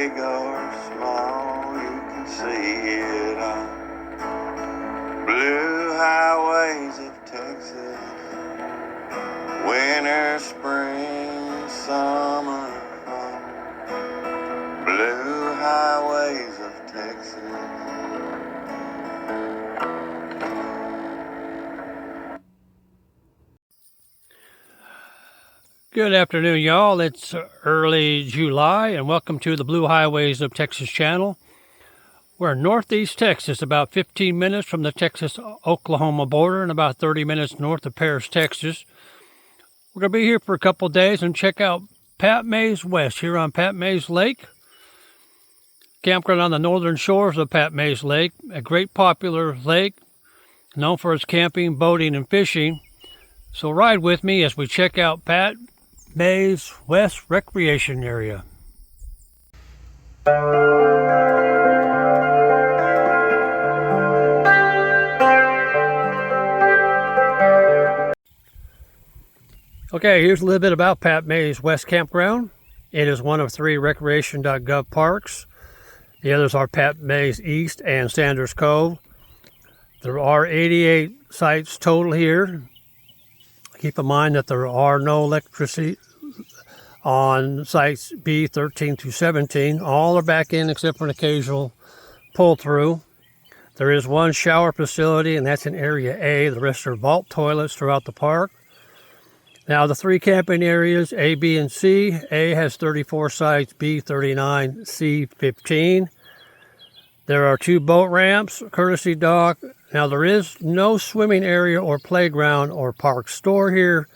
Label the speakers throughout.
Speaker 1: big or small, you can see it on blue highways of Texas. Winter, spring, summer, fall, blue highways of Texas.
Speaker 2: Good afternoon, y'all. It's early July, and welcome to the Blue Highways of Texas channel. We're in northeast Texas, about 15 minutes from the Texas-Oklahoma border and about 30 minutes north of Paris, Texas. We're going to be here for a couple days and check out Pat Mayse West here on Pat Mayse Lake. Campground on the northern shores of Pat Mayse Lake, a great popular lake known for its camping, boating, and fishing. So ride with me as we check out Pat Mayse West Recreation Area. Okay, here's a little bit about Pat Mayse West Campground. It is one of 3 recreation.gov parks. The others are Pat Mayse East and Sanders Cove. There are 88 sites total here. Keep in mind that there are no electricity on sites B13 through 17. All are back in except for an occasional pull-through. There is one shower facility, and that's in Area A. The rest are vault toilets throughout the park. Now, the 3 camping areas, A, B, and C. A has 34 sites, B 39, C 15. There are 2 boat ramps, courtesy dock. Now, there is no swimming area or playground or park store here,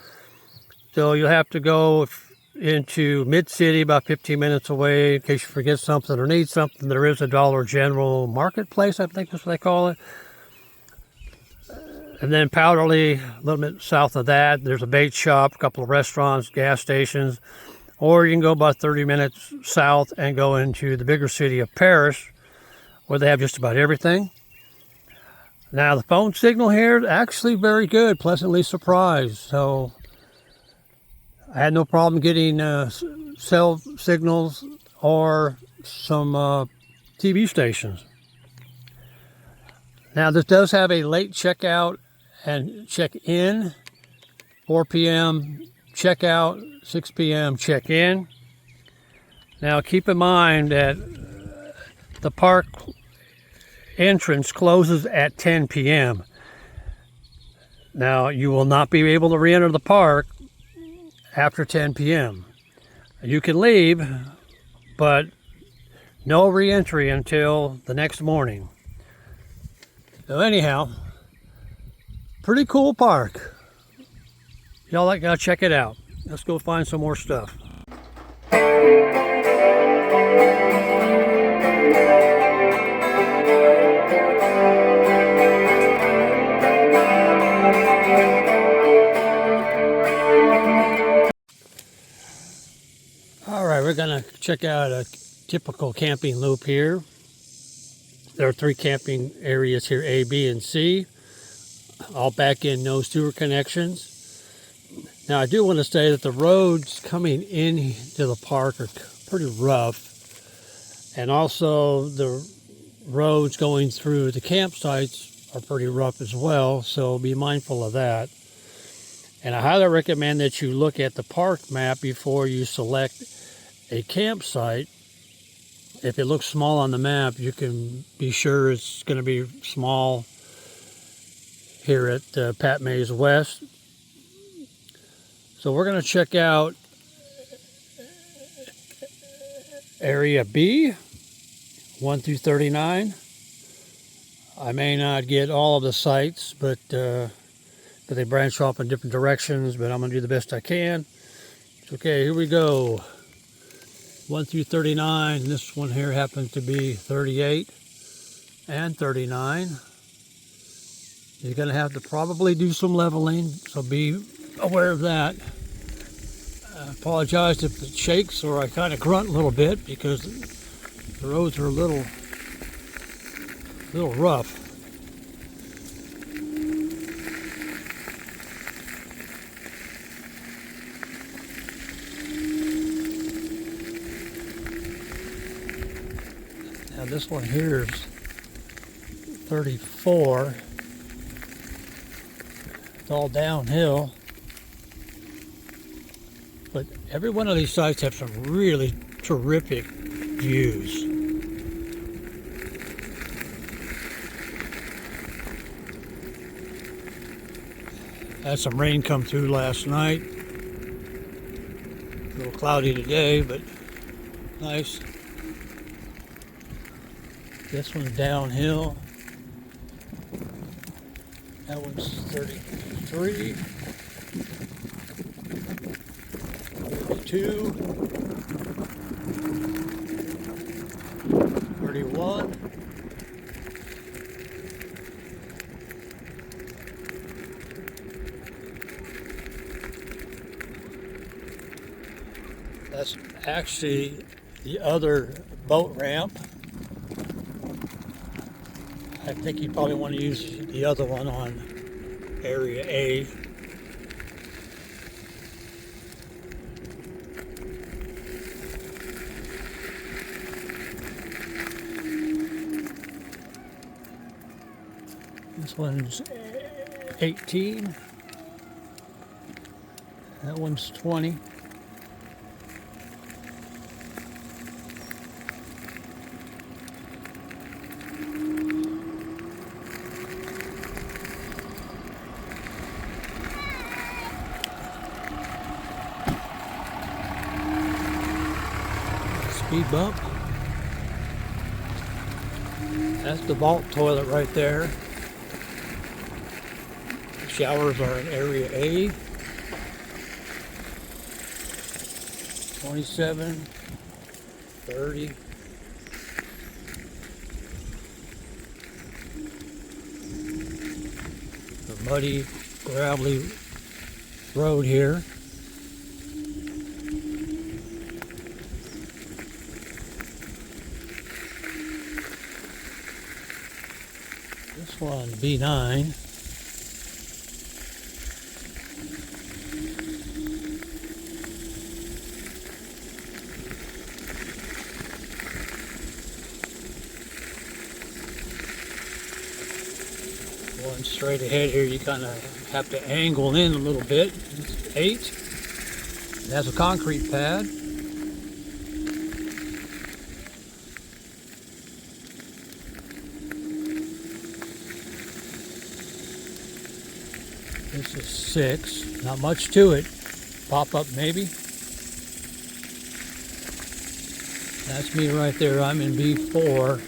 Speaker 2: so you'll have to go into Mid-City, about 15 minutes away, in case you forget something or need something. There is a Dollar General Marketplace, I think that's what they call it. And then Powderly, a little bit south of that, there's a bait shop, a couple of restaurants, gas stations, or you can go about 30 minutes south and go into the bigger city of Paris, where they have just about everything. Now, the phone signal here is actually very good, pleasantly surprised. So I had no problem getting cell signals or some TV stations. Now, this does have a late checkout and check-in, 4 p.m. checkout, 6 p.m. check-in. Now, keep in mind that the park entrance closes at 10 p.m. Now, you will not be able to re-enter the park after 10 p.m. You can leave, but no re-entry until the next morning. So anyhow, pretty cool park. Y'all gotta check it out. Let's go find some more stuff. All right, we're gonna check out a typical camping loop here. There are 3 camping areas here, A, B, and C, all back in, no sewer connections. Now, I do want to say that the roads coming into the park are pretty rough, and also the roads going through the campsites are pretty rough as well, so be mindful of that. And I highly recommend that you look at the park map before you select a campsite. If it looks small on the map, you can be sure it's going to be small here at Pat Mayse West. So we're going to check out Area B, 1 through 39. I may not get all of the sites, but they branch off in different directions, but I'm going to do the best I can. Okay, here we go. 1 through 39. This one here happens to be 38 and 39. You're going to have to probably do some leveling, so be aware of that. I apologize if it shakes or I kind of grunt a little bit because the roads are a little rough. Now this one here is 34. It's all downhill. But every one of these sites have some really terrific views. Had some rain come through last night. A little cloudy today, but nice. This one's downhill. That one's 33. 32. 31. That's actually the other boat ramp. I think you probably want to use the other one on Area A. This one's 18. That one's 20. Speed bump. That's the vault toilet right there. The showers are in Area A. 27, 30. The muddy, gravelly road here. This one, B9. Going straight ahead here, you kind of have to angle in a little bit. It's 8. It has a concrete pad. This is 6. Not much to it. Pop up maybe. That's me right there. I'm in B4.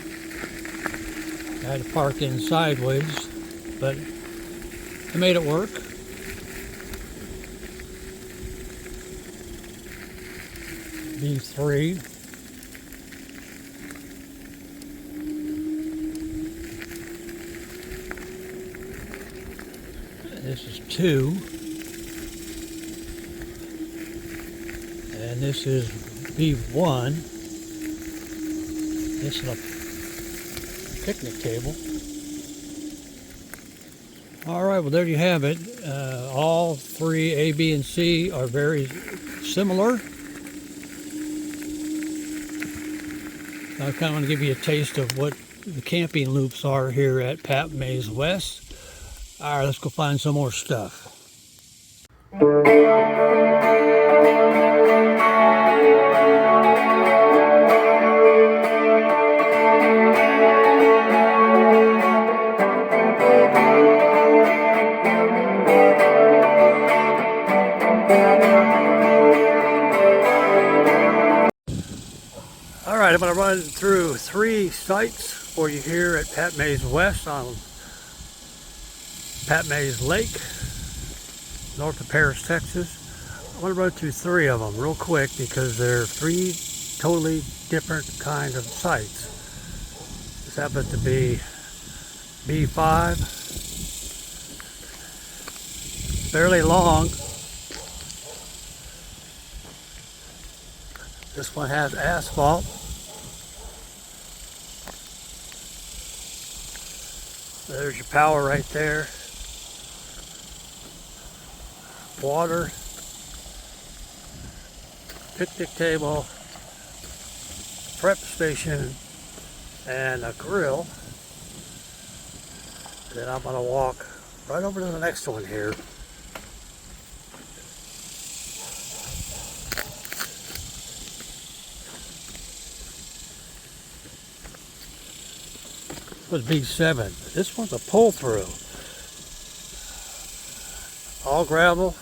Speaker 2: I had to park in sideways, but I made it work. B3. This is 2. And this is B1. This is a picnic table. All right, well, there you have it. All 3, A, B, and C, are very similar. I kind of want to give you a taste of what the camping loops are here at Pat Mayse West. All right, let's go find some more stuff. All right, I'm going to run through 3 sites for you here at Pat Mayse West on Pat Mayse Lake, north of Paris, Texas. I'm going to run through 3 of them real quick because they're 3 totally different kind of sites. This happens to be B5, fairly long. This one has asphalt. There's your power right there. Water, picnic table, prep station, and a grill. And then I'm going to walk right over to the next one here. This was B7. This one's a pull-through. All gravel.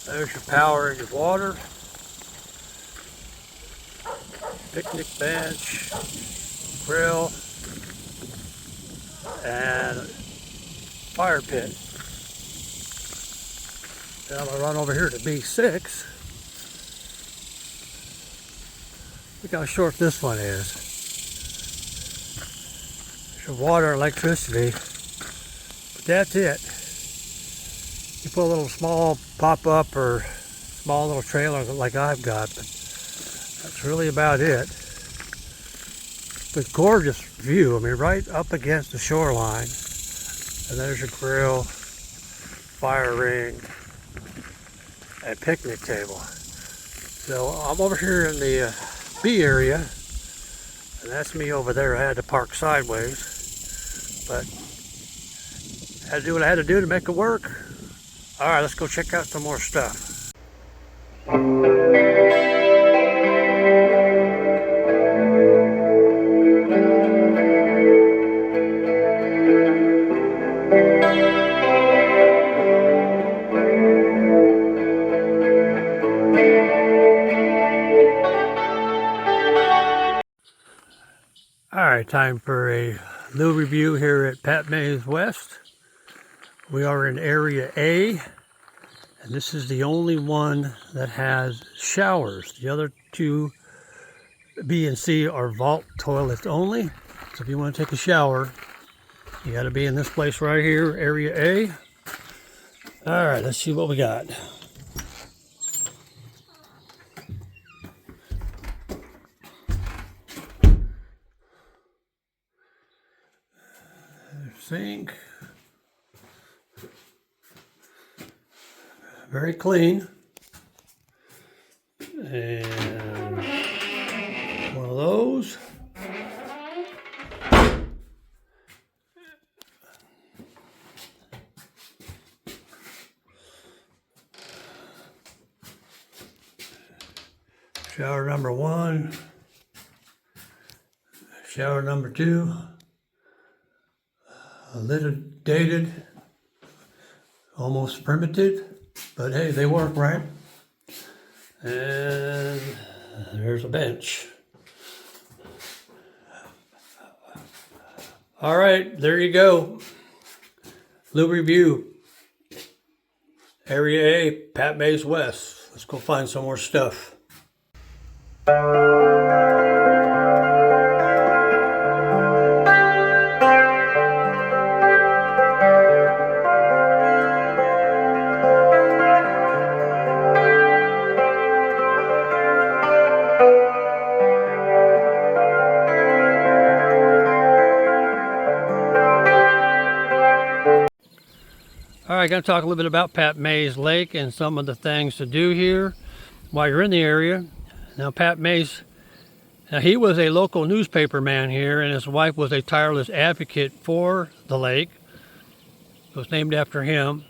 Speaker 2: There's your power and your water. Picnic bench, grill, and fire pit. Then I'm going to run over here to B6. Look how short this one is. There's your water and electricity. But that's it. You put a little small pop-up or small little trailer like I've got, but that's really about it. But gorgeous view. I mean, right up against the shoreline. And there's your grill, fire ring, and picnic table. So I'm over here in the B area, and that's me over there. I had to park sideways, but I had to do what I had to do to make it work. All right, let's go check out some more stuff. All right, time for a new review here at Pat Mayse West. We are in Area A, and this is the only one that has showers. The other two, B and C, are vault toilets only. So if you want to take a shower, you got to be in this place right here, Area A. All right, let's see what we got. Sink. Very clean. And one of those. Shower number 1. Shower number 2. A little dated, almost primitive, but hey, they work, right? And there's a bench. All right, there you go. Little review. Area A, Pat Mayse West. Let's go find some more stuff. All right, going to talk a little bit about Pat Mayse Lake and some of the things to do here while you're in the area. Now, Pat Mayse, he was a local newspaper man here, and his wife was a tireless advocate for the lake. It was named after him.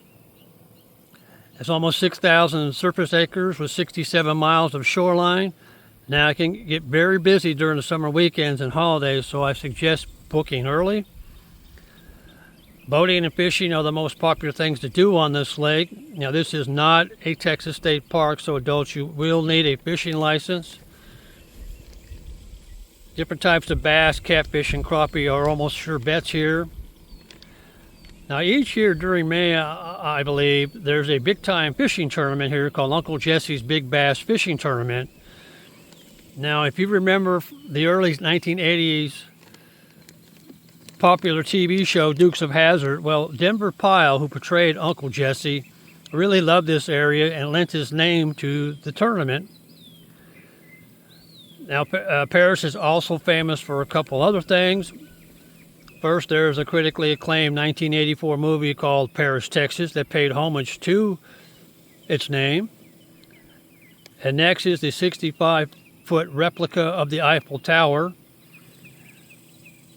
Speaker 2: It's almost 6,000 surface acres with 67 miles of shoreline. Now, it can get very busy during the summer weekends and holidays, so I suggest booking early. Boating and fishing are the most popular things to do on this lake. Now, this is not a Texas state park, so adults, you will need a fishing license. Different types of bass, catfish, and crappie are almost sure bets here. Now, each year during May, I believe, there's a big-time fishing tournament here called Uncle Jesse's Big Bass Fishing Tournament. Now, if you remember the early 1980s popular TV show Dukes of Hazzard, well, Denver Pyle, who portrayed Uncle Jesse, really loved this area and lent his name to the tournament. Now, Paris is also famous for a couple other things. First, there's a critically acclaimed 1984 movie called Paris, Texas that paid homage to its name. And next is the 65-foot replica of the Eiffel Tower.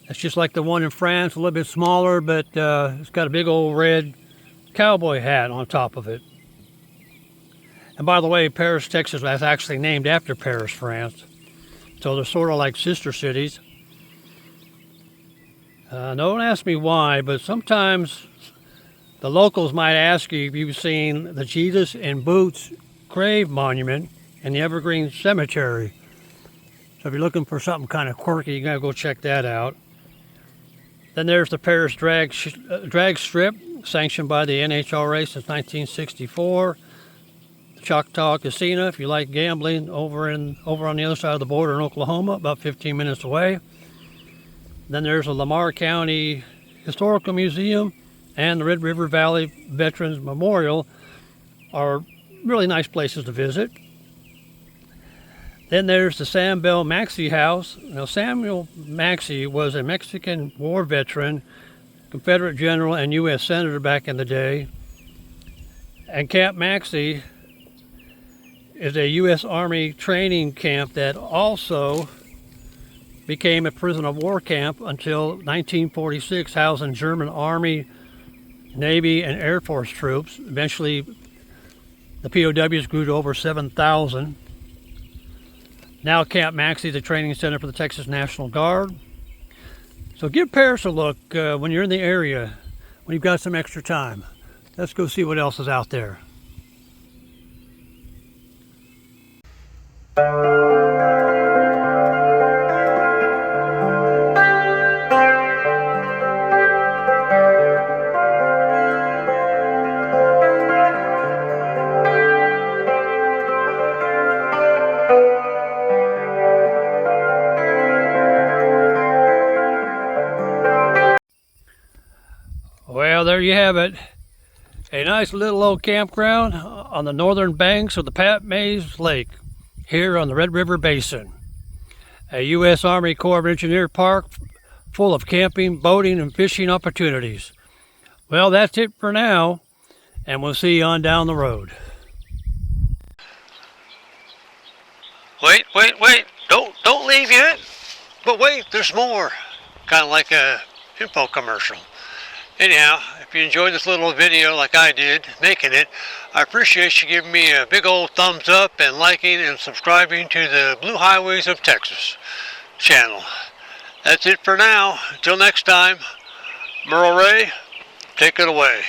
Speaker 2: It's just like the one in France, a little bit smaller, but it's got a big old red cowboy hat on top of it. And by the way, Paris, Texas is actually named after Paris, France. So they're sort of like sister cities. Don't ask me why, but sometimes the locals might ask you if you've seen the Jesus in Boots grave monument in the Evergreen Cemetery. So if you're looking for something kind of quirky, you gotta go check that out. Then there's the Paris drag strip, sanctioned by the NHRA since 1964. The Choctaw Casino, if you like gambling, over on the other side of the border in Oklahoma, about 15 minutes away. Then there's the Lamar County Historical Museum and the Red River Valley Veterans Memorial are really nice places to visit. Then there's the Sam Bell Maxey House. Now, Samuel Maxey was a Mexican war veteran, Confederate general, and U.S. Senator back in the day. And Camp Maxey is a U.S. Army training camp that also became a prison of war camp until 1946, housing German Army, Navy, and Air Force troops. Eventually, the POWs grew to over 7,000. Now Camp Maxey is a training center for the Texas National Guard. So give Paris a look when you're in the area, when you've got some extra time. Let's go see what else is out there. Well, there you have it. A nice little old campground on the northern banks of the Pat Mayse Lake here on the Red River Basin. A U.S. Army Corps of Engineer park full of camping, boating, and fishing opportunities. Well, that's it for now, and we'll see you on down the road.
Speaker 3: Wait, don't leave yet. But wait, there's more. Kind of like a info commercial. Anyhow, if you enjoyed this little video like I did, making it, I appreciate you giving me a big old thumbs up and liking and subscribing to the Blue Highways of Texas channel. That's it for now. Until next time, Merle Ray, take it away.